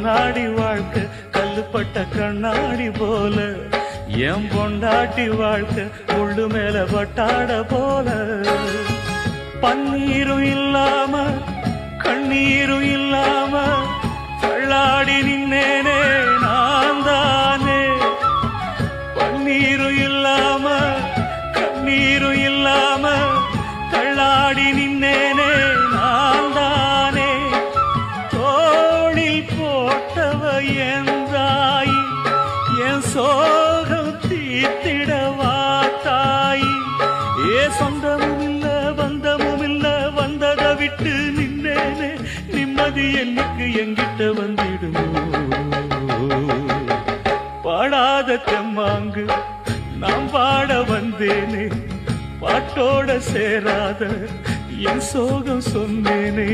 கண்ணாடி வாழ்க்கை கல்லுப்பட்ட கண்ணாடி போல என் பொண்டாட்டி வாழ்க்கை முள்ளு மேல பட்டாட போல பன்னீரும் இல்லாம கண்ணீரும் இல்லாம தள்ளாடி நின்னேனே நான் தானே பன்னீரும் இல்லாம கண்ணீரும் இல்லாம தள்ளாடி நின்னேனே நான் தானே தோளில் போட்டவ என்றாய் என் சோகம் தீர்த்திடவா தாய் ஏ சொந்தமும் இல்ல பந்தமும் இல்ல வந்ததை விட்டு நின்னேனே நிம்மதி என்னுக்கு எங்கிட்ட வந்திடுமோ பாடாத தெம்மாங்கு நாம் பாட வந்தேனே பாட்டோட சேராத என் சோகம் சொன்னேனே